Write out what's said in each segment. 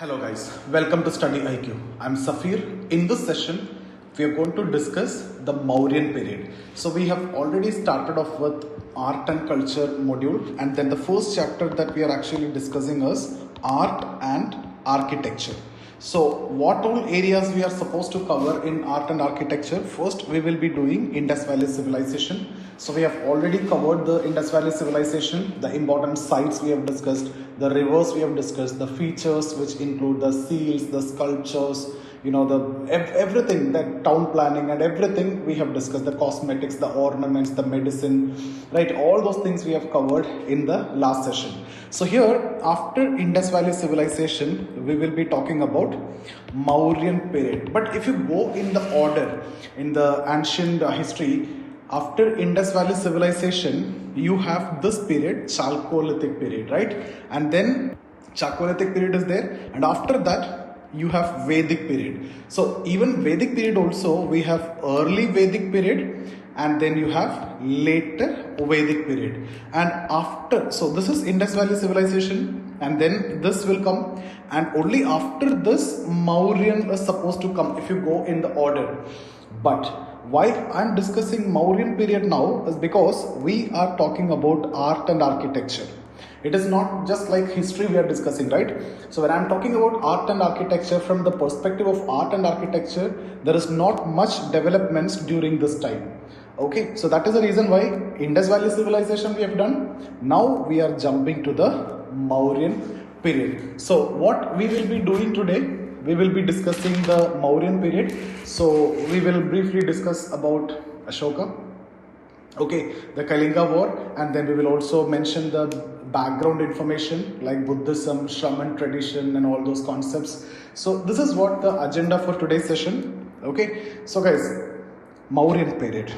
Hello guys, welcome to Study IQ. I'm Safir. In this session, we are going to discuss the Mauryan period. So we have already started off with art and culture module, and then the first chapter that we are actually discussing is art and architecture. So what all areas we are supposed to cover in art and architecture? First, we will be doing Indus Valley civilization. So we have already covered the Indus Valley civilization, the important sites we have discussed, the rivers we have discussed, the features which include the seals, the sculptures, everything, that town planning and everything we have discussed, the cosmetics, the ornaments, the medicine, right? All those things we have covered in the last session. So here, after Indus Valley civilization, we will be talking about Mauryan period. But if you go in the order, in the ancient history, after Indus Valley civilization, you have this period, Chalcolithic period, right? And then Chalcolithic period is there, and after that you have Vedic period. So even Vedic period also, we have early Vedic period, and then you have later Vedic period. And after, so this is Indus Valley civilization, and then this will come, and only after this Mauryan is supposed to come if you go in the order. But why I'm discussing Mauryan period now is because we are talking about art and architecture. It is not just like history we are discussing, right? So when I'm talking about art and architecture, from the perspective of art and architecture, there is not much developments during this time. Okay, so that is the reason why Indus Valley civilization we have done. Now we are jumping to the Mauryan period. So what we will be doing today, we will be discussing the Mauryan period. So we will briefly discuss about Ashoka, okay, the Kalinga war, and then we will also mention the background information like Buddhism, Shraman Tradition and all those concepts. So this is what the agenda for today's session. Okay, so guys, Mauryan period.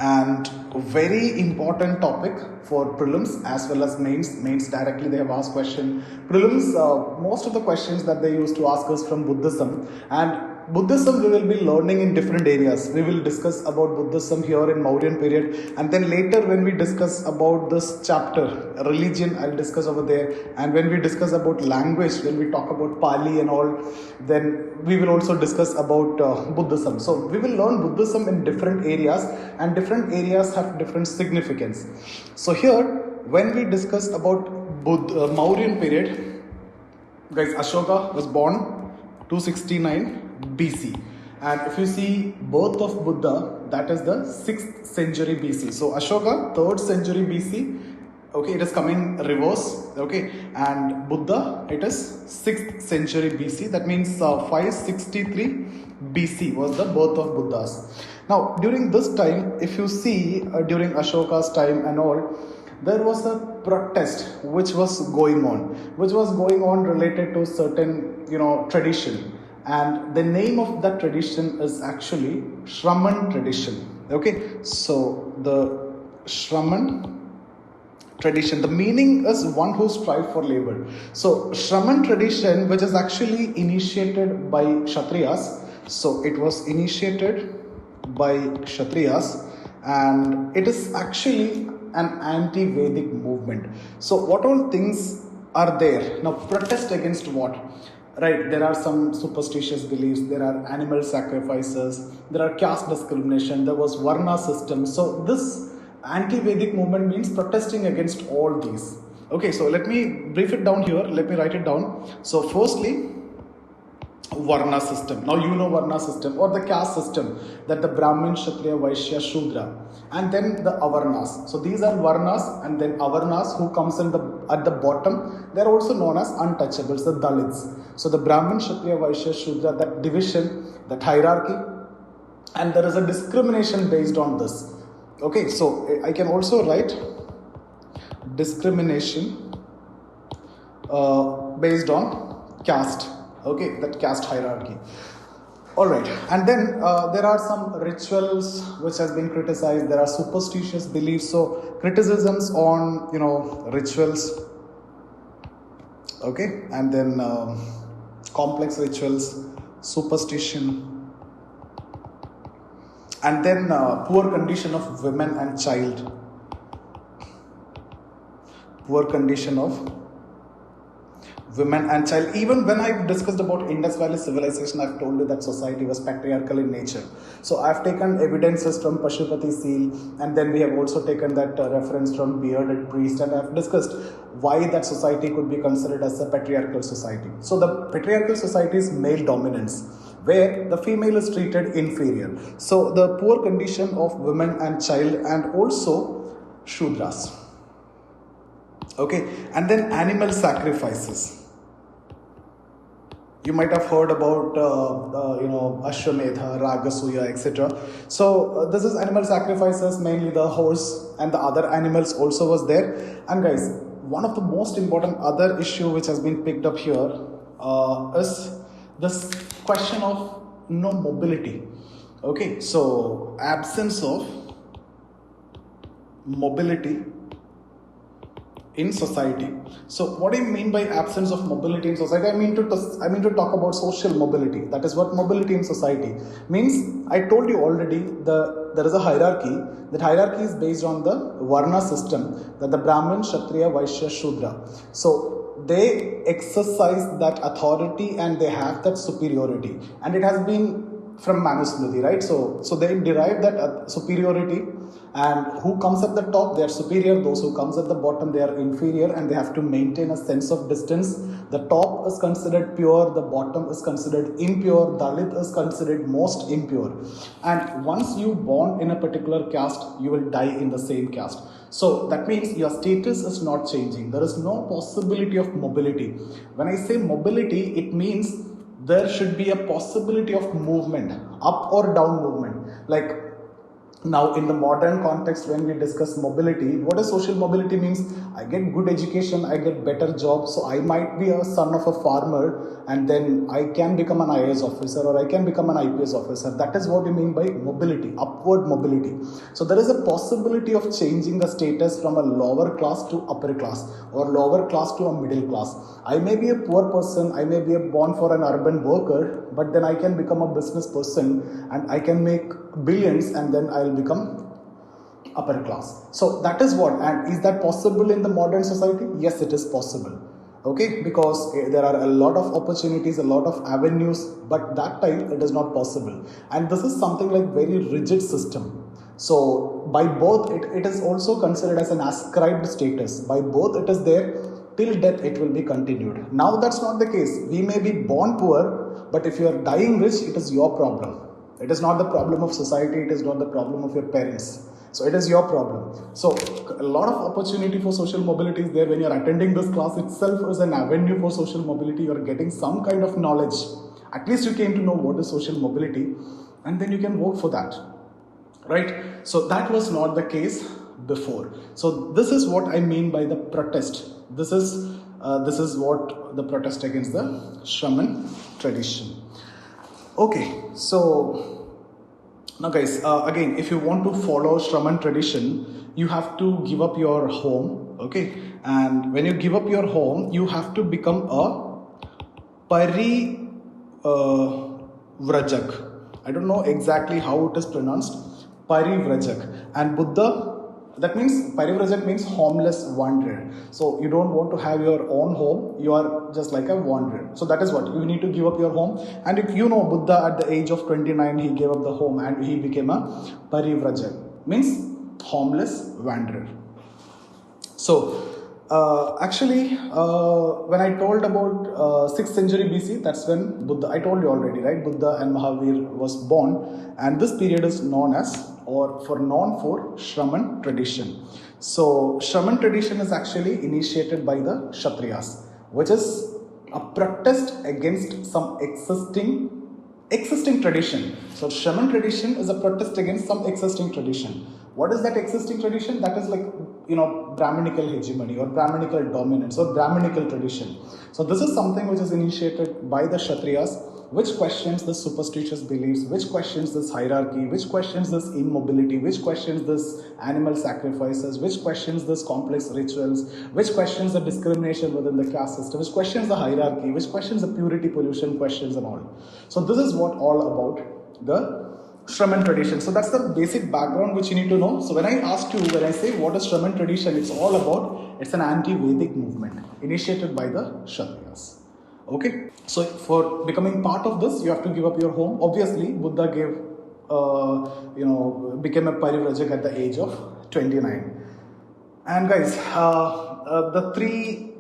And a very important topic for prelims as well as mains directly they have asked question. Prelims, most of the questions that they used to ask us from Buddhism, and Buddhism we will be learning in different areas. We will discuss about Buddhism here in Mauryan period, and then later when we discuss about this chapter, religion, I'll discuss over there. And when we discuss about language, when we talk about Pali and all, then we will also discuss about Buddhism. So we will learn Buddhism in different areas, and different areas have different significance. So here, when we discuss about Mauryan period, guys, Ashoka was born 269 BC, and if you see birth of Buddha, that is the 6th century BC. So Ashoka, 3rd century BC, okay, it is coming reverse, okay, and Buddha, it is 6th century BC. That means 563 BC was the birth of Buddhas. Now during this time, if you see during Ashoka's time and all, there was a protest which was going on related to certain tradition, and the name of that tradition is actually Shraman Tradition. Okay, so the Shraman Tradition, the meaning is one who strive for labor. So Shraman Tradition, which is actually initiated by Kshatriyas, so it was initiated by Kshatriyas, and it is actually an anti-Vedic movement. So what all things are there? Now protest against what? Right, there are some superstitious beliefs, there are animal sacrifices, there are caste discrimination, there was Varna System. So this anti-Vedic movement means protesting against all these. Okay, so let me brief it down here, let me write it down. So firstly, Varna System. Now you know Varna System or the caste system, that the Brahmin, Kshatriya, Vaishya, Shudra, and then the Avarnas. So these are Varnas, and then Avarnas who comes at the bottom. They are also known as untouchables, the Dalits. So the Brahmin, Kshatriya, Vaishya, Shudra, that division, that hierarchy, and there is a discrimination based on this. Okay, so I can also write discrimination based on caste. Okay, that caste hierarchy. Alright, and then there are some rituals which has been criticized. There are superstitious beliefs. So criticisms on rituals. Okay, and then complex rituals, superstition, and then poor condition of women and child. Poor condition of women and child. Even when I've discussed about Indus Valley civilization, I've told you that society was patriarchal in nature. So I've taken evidences from Pashupati seal, and then we have also taken that reference from bearded priest, and I've discussed why that society could be considered as a patriarchal society. So the patriarchal society is male dominance, where the female is treated inferior. So the poor condition of women and child, and also Shudras. Okay, and then animal sacrifices. You might have heard about, Ashwamedha, Ragasuya, etc. So this is animal sacrifices, mainly the horse and the other animals also was there. And guys, one of the most important other issue which has been picked up here is this question of no mobility. Okay, so absence of mobility in society. So what do you mean by absence of mobility in society? I mean to talk about social mobility. That is what mobility in society means. I told you already, there is a hierarchy. That hierarchy is based on the Varna system, that the Brahmin, Kshatriya, Vaishya, Shudra. So they exercise that authority and they have that superiority, and it has been from Manusmriti, right? So they derive that superiority, and who comes at the top, they are superior. Those who comes at the bottom, they are inferior, and they have to maintain a sense of distance. The top is considered pure, the bottom is considered impure, Dalit is considered most impure. And once you born in a particular caste, you will die in the same caste. So that means your status is not changing. There is no possibility of mobility. When I say mobility, it means there should be a possibility of movement, up or down movement. Like now in the modern context, when we discuss mobility, what does social mobility means? I get good education, I get better job, so I might be a son of a farmer and then I can become an IAS officer or I can become an IPS officer. That is what we mean by mobility, upward mobility. So there is a possibility of changing the status from a lower class to upper class or lower class to a middle class. I may be a poor person, I may be born for an urban worker, but then I can become a business person and I can make billions, and then I'll become upper class. So that is what, and is that possible in the modern society? Yes, it is possible. Okay, because there are a lot of opportunities, a lot of avenues, but that time it is not possible. And this is something like very rigid system. So by birth, it is also considered as an ascribed status. By birth, it is there. Till death, it will be continued. Now that's not the case. We may be born poor, but if you are dying rich, it is your problem. It is not the problem of society. It is not the problem of your parents. So it is your problem. So a lot of opportunity for social mobility is there. When you are attending this class itself is an avenue for social mobility. You are getting some kind of knowledge. At least you came to know what is social mobility, and then you can work for that. Right? So that was not the case before. So this is what I mean by the protest. This is what the protest against the Shraman tradition. Okay, so now guys, again, if you want to follow Shraman tradition, you have to give up your home. Okay, and when you give up your home, you have to become a Parivrajak. I don't know exactly how it is pronounced. Parivrajak. And Buddha, that means Parivrajak means homeless wanderer. So you don't want to have your own home, you are just like a wanderer. So that is what, you need to give up your home. And if you know, Buddha at the age of 29, he gave up the home and he became a Parivrajak, means homeless wanderer. So when I told about 6th century BC, that's when Buddha, I told you already, right? Buddha and Mahavir was born, and this period is known for Shraman tradition. So Shraman tradition is actually initiated by the Kshatriyas, which is a protest against some existing tradition. So Shraman tradition is a protest against some existing tradition. What is that existing tradition? That is like, Brahminical hegemony or Brahminical dominance or Brahminical tradition. So this is something which is initiated by the Kshatriyas, which questions the superstitious beliefs, which questions this hierarchy, which questions this immobility, which questions this animal sacrifices, which questions this complex rituals, which questions the discrimination within the caste system, which questions the hierarchy, which questions the purity, pollution questions and all. So this is what all about the Shraman tradition. So that's the basic background which you need to know. So when I say what is Shraman tradition, it's all about, it's an anti-Vedic movement initiated by the Kshatriyas. Okay. So for becoming part of this, you have to give up your home. Obviously, Buddha became a Parivrajak at the age of 29. And guys, the three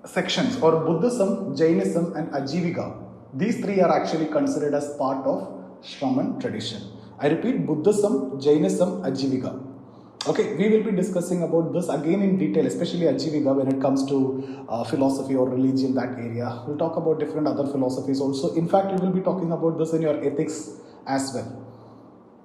sections, or Buddhism, Jainism and Ajivika, these three are actually considered as part of Shraman tradition. I repeat, Buddhism, Jainism, Ajivika. Okay, we will be discussing about this again in detail, especially Ajivika when it comes to philosophy or religion, that area. We'll talk about different other philosophies also. In fact, you will be talking about this in your ethics as well.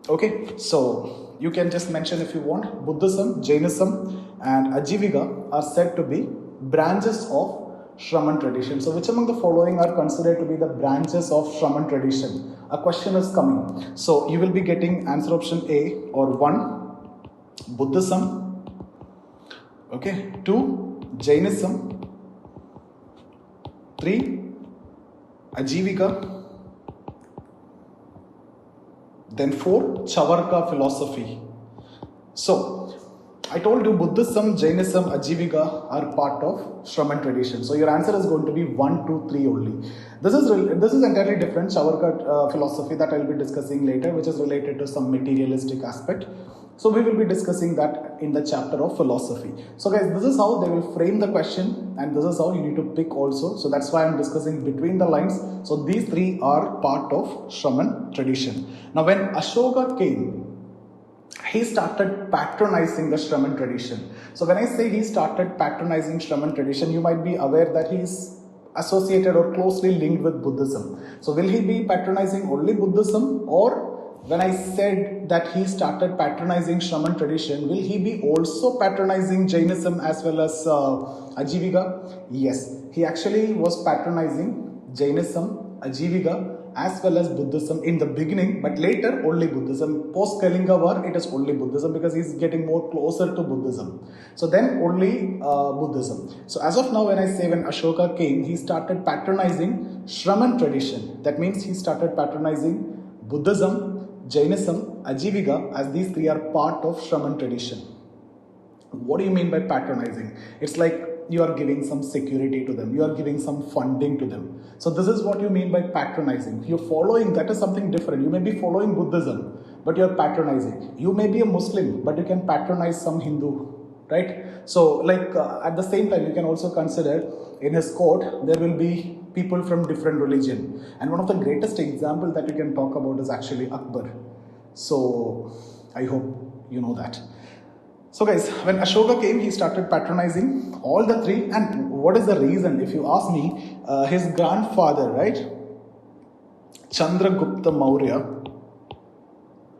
Okay, so you can just mention if you want. Buddhism, Jainism and Ajivika are said to be branches of Shraman tradition. So which among the following are considered to be the branches of Shraman tradition? A question is coming. So you will be getting answer option A, or 1, Buddhism. Okay, 2, Jainism. 3, Ajivika. Then 4, Chavarka philosophy. So I told you Buddhism, Jainism, Ajivika are part of Shraman tradition. So your answer is going to be 1, 2, 3 only. This is entirely different Chavarka philosophy that I will be discussing later, which is related to some materialistic aspect. So we will be discussing that in the chapter of philosophy. So guys, this is how they will frame the question, and this is how you need to pick also. So that's why I'm discussing between the lines. So these three are part of Shraman tradition. Now when Ashoka came, he started patronizing the Shraman tradition. So when I say he started patronizing Shraman tradition, you might be aware that he is associated or closely linked with Buddhism. So will he be patronizing only Buddhism, or when I said that he started patronizing Shraman tradition, will he be also patronizing Jainism as well as Ajivika? Yes, he actually was patronizing Jainism, Ajivika as well as Buddhism in the beginning, but later only Buddhism. Post Kalinga War, it is only Buddhism because he's getting more closer to Buddhism. So then only Buddhism. So as of now, when I say when Ashoka came, he started patronizing Shraman tradition. That means he started patronizing Buddhism, Jainism, Ajivika, as these three are part of Shraman tradition. What do you mean by patronizing? It's like you are giving some security to them, you are giving some funding to them. So this is what you mean by patronizing. You're following, that is something different. You may be following Buddhism, but you're patronizing. You may be a Muslim, but you can patronize some Hindu, right? So like at the same time, you can also consider in his court, there will be people from different religion. And one of the greatest example that you can talk about is actually Akbar. So I hope you know that. So guys, when Ashoka came, he started patronizing all the three. And what is the reason? If you ask me, his grandfather, right, Chandragupta Maurya,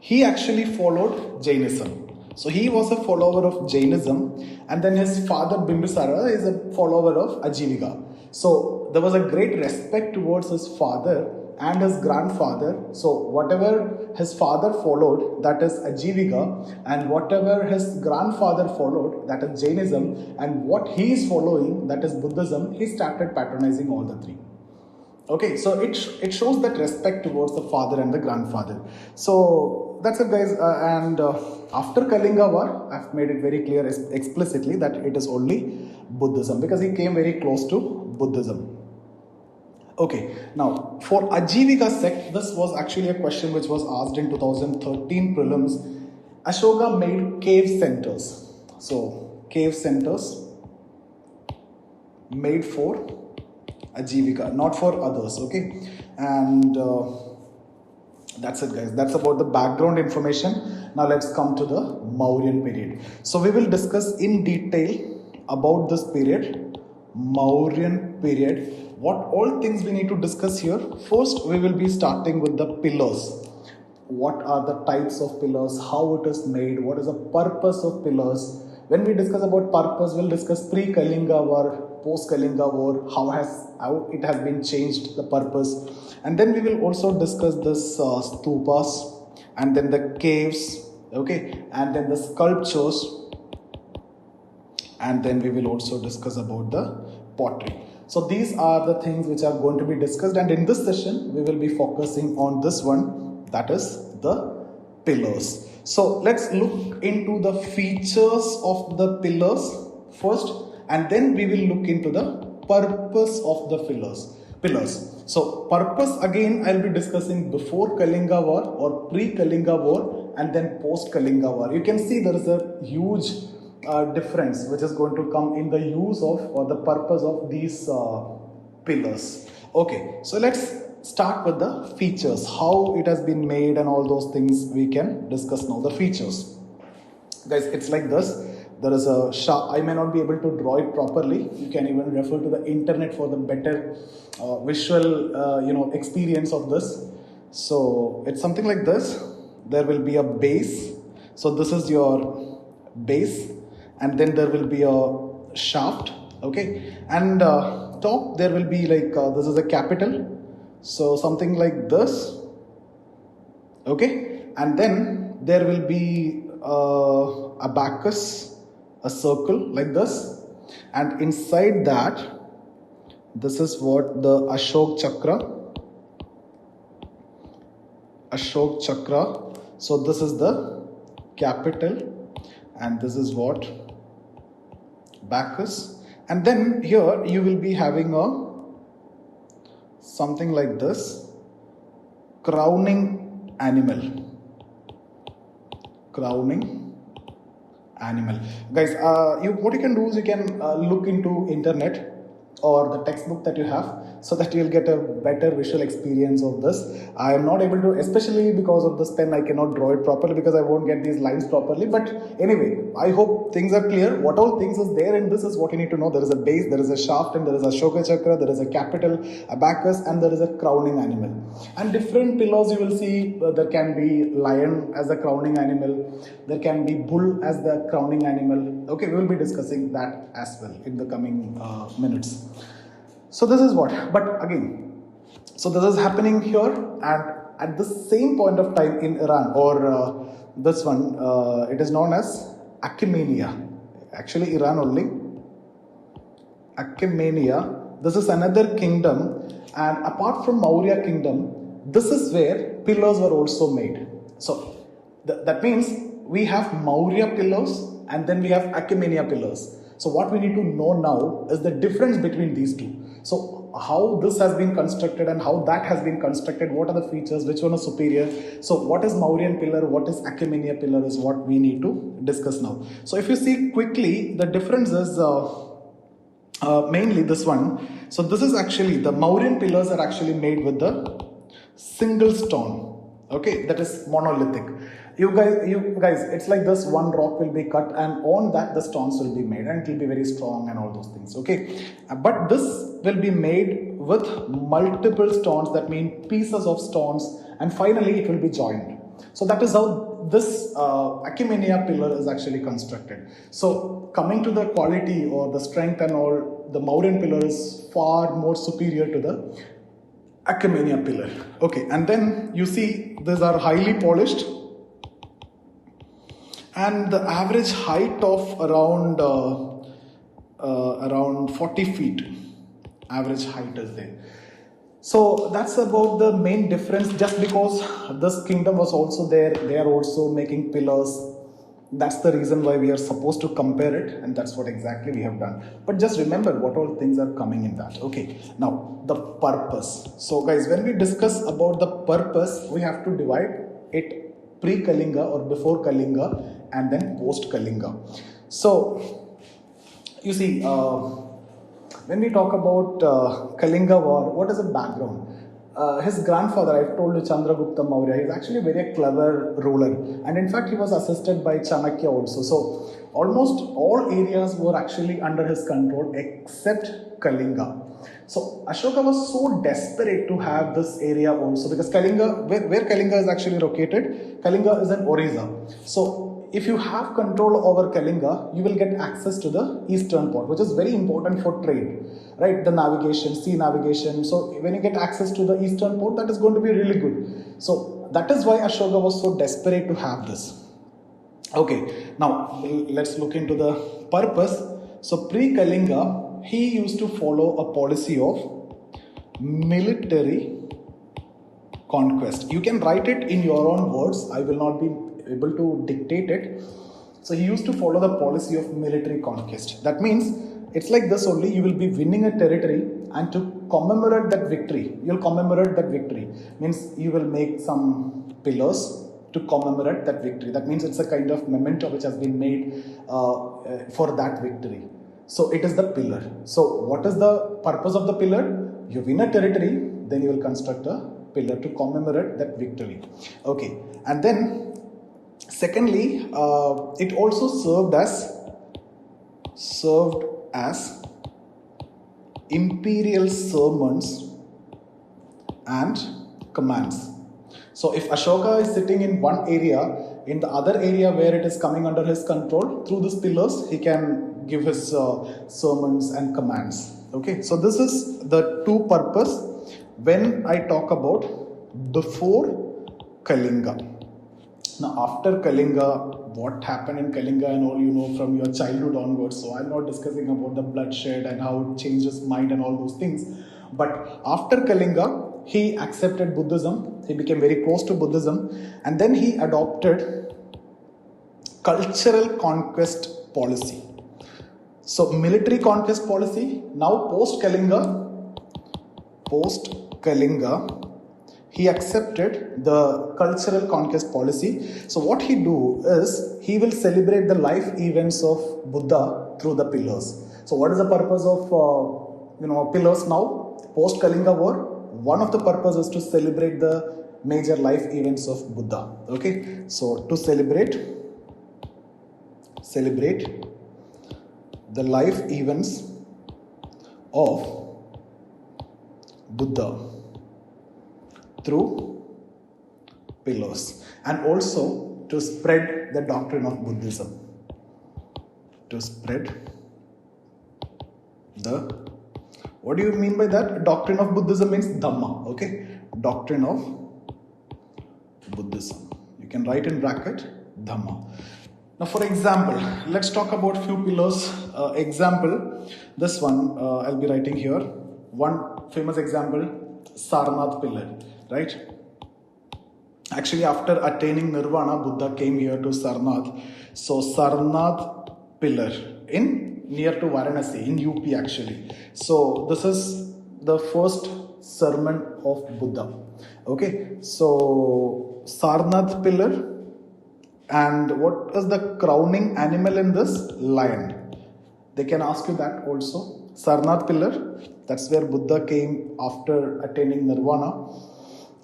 he actually followed Jainism. So he was a follower of Jainism, and then his father Bimbisara is a follower of Ajivika. So there was a great respect towards his father and his grandfather. So whatever his father followed, that is Ajivika, and whatever his grandfather followed, that is Jainism, and what he is following, that is Buddhism, he started patronizing all the three. Okay, so it shows that respect towards the father and the grandfather. So that's it guys, after Kalinga War, I've made it very clear explicitly that it is only Buddhism, because he came very close to Buddhism. Okay, now for Ajivika sect, this was actually a question which was asked in 2013 prelims. Ashoka made cave centers. So cave centers made for Ajivika, not for others, okay? And that's it guys, that's about the background information. Now let's come to the Mauryan period. So we will discuss in detail about this period, Mauryan period. What all things we need to discuss here? First, we will be starting with the pillars. What are the types of pillars, how it is made, what is the purpose of pillars. When we discuss about purpose, we'll discuss pre-Kalinga War, post-Kalinga War, how it has been changed, the purpose. And then we will also discuss this stupas, and then the caves, okay, and then the sculptures, and then we will also discuss about the pottery. So these are the things which are going to be discussed, and in this session we will be focusing on this one, that is the pillars. So let's look into the features of the pillars first, and then we will look into the purpose of the pillars. So purpose, again, I'll be discussing before Kalinga War or pre-Kalinga War and then post-Kalinga War. You can see there is a huge difference which is going to come in the use of or the purpose of these pillars. Okay, so let's start with the features, how it has been made and all those things we can discuss now. The features. Guys, it's like this. There is a I may not be able to draw it properly. You can even refer to the internet for the better visual experience of this. So it's something like this. There will be a base. So this is your base, and then there will be a shaft. Okay, and top there will be like this is a capital. So something like this. Okay, and then there will be a abacus, a circle like this, and inside that, this is what the Ashok Chakra. So this is the capital, and this is what abacus, and then here you will be having a something like this, crowning animal. Guys, what you can do is you can look into internet or the textbook that you have, so that you will get a better visual experience of this. I am not able to, especially because of this pen, I cannot draw it properly because I won't get these lines properly. But anyway, I hope things are clear. What all things is there in this is what you need to know. There is a base, there is a shaft, and there is a Ashoka Chakra, there is a capital, abacus, and there is a crowning animal. And different pillars you will see, there can be lion as the crowning animal, there can be bull as the crowning animal. Okay, we will be discussing that as well in the coming minutes. So this is what, but again, so this is happening here, and at the same point of time in Iran, or this one, it is known as Achaemenia. Actually, Iran only. Achaemenia. This is another kingdom, and apart from Maurya kingdom, this is where pillars were also made. So that means we have Maurya pillars, and then we have Achaemenia pillars. So what we need to know now is the difference between these two. So how this has been constructed and how that has been constructed, what are the features, which one is superior. So what is Mauryan pillar, what is Achaemenia pillar is what we need to discuss now. So if you see quickly, the difference is mainly this one. So this is actually, the Mauryan pillars are actually made with the single stone. Okay, that is monolithic. You guys, it's like this, one rock will be cut and on that the stones will be made and it will be very strong and all those things. Okay, but this will be made with multiple stones, that mean pieces of stones, and finally it will be joined. So that is how this Achaemenia pillar is actually constructed. So coming to the quality or the strength and all, the Mauryan pillar is far more superior to the Achaemenia pillar. Okay, and then you see these are highly polished, and the average height of around 40 feet. Average height is there. So that's about the main difference. Just because this kingdom was also there, they are also making pillars. That's the reason why we are supposed to compare it, and that's what exactly we have done. But just remember what all things are coming in that. Okay, now the purpose. So guys, when we discuss about the purpose, we have to divide it pre-Kalinga or before Kalinga and then post-Kalinga. So you see, when we talk about Kalinga War, what is the background? His grandfather, I've told you, Chandragupta Maurya, he's actually a very clever ruler, and in fact he was assisted by Chanakya also. So almost all areas were actually under his control except Kalinga. So Ashoka was so desperate to have this area also, because Kalinga, where Kalinga is actually located, Kalinga is in Orissa. So if you have control over Kalinga, you will get access to the eastern port, which is very important for trade, right? The navigation, sea navigation. So when you get access to the eastern port, that is going to be really good. So that is why Ashoka was so desperate to have this. Okay, now let's look into the purpose. So pre-Kalinga, he used to follow a policy of military conquest. You can write it in your own words. I will not be able to dictate it. So he used to follow the policy of military conquest. That means it's like this only. You will be winning a territory, and to commemorate that victory, you'll commemorate that victory. Means you will make some pillars to commemorate that victory. That means it's a kind of memento which has been made for that victory. So it is the pillar. So what is the purpose of the pillar? You win a territory, then you will construct a pillar to commemorate that victory. Okay, and then secondly, it also served as imperial sermons and commands. So if Ashoka is sitting in one area, in the other area where it is coming under his control, through these pillars, he can give his sermons and commands. Okay, so this is the two purpose when I talk about before Kalinga. Now after Kalinga, what happened in Kalinga and all you know from your childhood onwards. So I'm not discussing about the bloodshed and how it changed his mind and all those things. But after Kalinga, he accepted Buddhism. He became very close to Buddhism. And then he adopted cultural conquest policy. So military conquest policy. Now post Kalinga, he accepted the cultural conquest policy. So what he do is, he will celebrate the life events of Buddha through the pillars. So what is the purpose of pillars now? Post Kalinga War, one of the purposes is to celebrate the major life events of Buddha. Okay, so to celebrate the life events of Buddha through pillars, and also to spread the doctrine of Buddhism. To spread the, what do you mean by that? Doctrine of Buddhism means Dhamma. Okay, doctrine of Buddhism. You can write in bracket Dhamma. Now for example, let's talk about few pillars. Example, this one I'll be writing here. One famous example, Sarnath Pillar, right? Actually, after attaining Nirvana, Buddha came here to Sarnath. So Sarnath Pillar in near to Varanasi in UP actually. So this is the first sermon of Buddha. Okay, so Sarnath Pillar. And what is the crowning animal in this? Lion. They can ask you that also. Sarnath Pillar, that's where Buddha came after attaining Nirvana.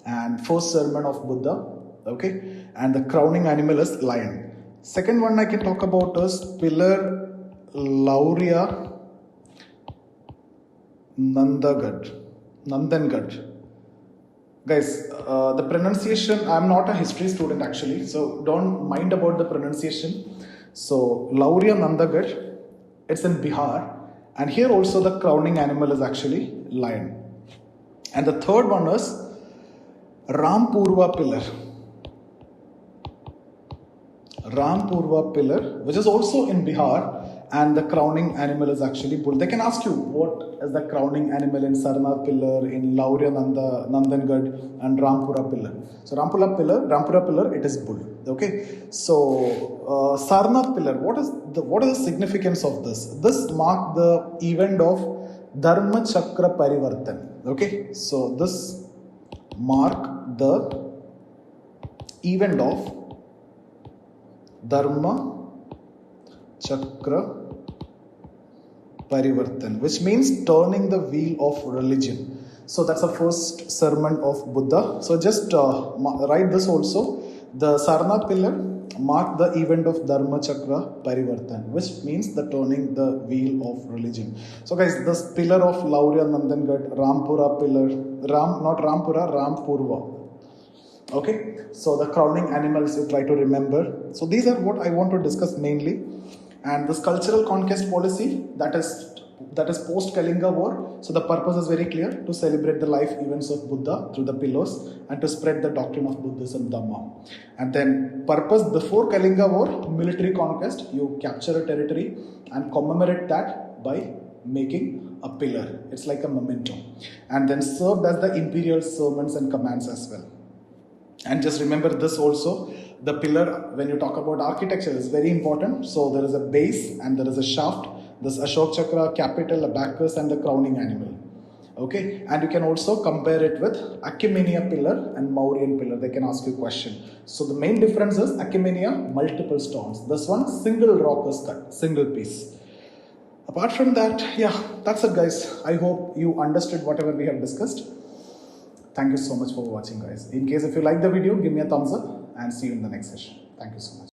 And first sermon of Buddha. Okay. And the crowning animal is lion. Second one I can talk about is Pillar Maurya Nandangad. Guys, the pronunciation, I'm not a history student actually, so don't mind about the pronunciation. So, Maurya Nandangad, it's in Bihar, and here also the crowning animal is actually lion. And the third one is Rampurva Pillar. Rampurva Pillar, which is also in Bihar, and the crowning animal is actually bull. They can ask you what is the crowning animal in Sarnath Pillar, in Maurya Nandangad, and Rampura Pillar. So Rampura Pillar, it is bull. Okay. So Sarnath Pillar, what is the significance of this? This marked the event of Dharma Chakra Parivartan. Okay. So this marked the event of Dharma Chakra Parivartan, which means turning the wheel of religion. So that's the first sermon of Buddha. So just write this also. The Sarnath Pillar marked the event of Dharma Chakra Parivartan, which means the turning the wheel of religion. So guys, this pillar of Maurya Nandangad, Rampura Pillar, Rampurva. Okay, so the crowning animals you try to remember. So these are what I want to discuss mainly. And this cultural conquest policy, that is post Kalinga War. So the purpose is very clear, to celebrate the life events of Buddha through the pillars and to spread the doctrine of Buddhism, Dhamma. And then purpose before Kalinga War, military conquest. You capture a territory and commemorate that by making a pillar. It's like a memento. And then served as the imperial sermons and commands as well. And just remember this also, the pillar, when you talk about architecture, is very important. So there is a base and there is a shaft, this Ashok Chakra, capital, abacus, and the crowning animal. Okay, and you can also compare it with Achaemenea pillar and Mauryan pillar. They can ask you a question. So the main difference is Achaemenea, multiple stones. This one, single rock is cut, single piece. Apart from that, yeah, that's it guys. I hope you understood whatever we have discussed. Thank you so much for watching guys. In case if you like the video, give me a thumbs up and see you in the next session. Thank you so much.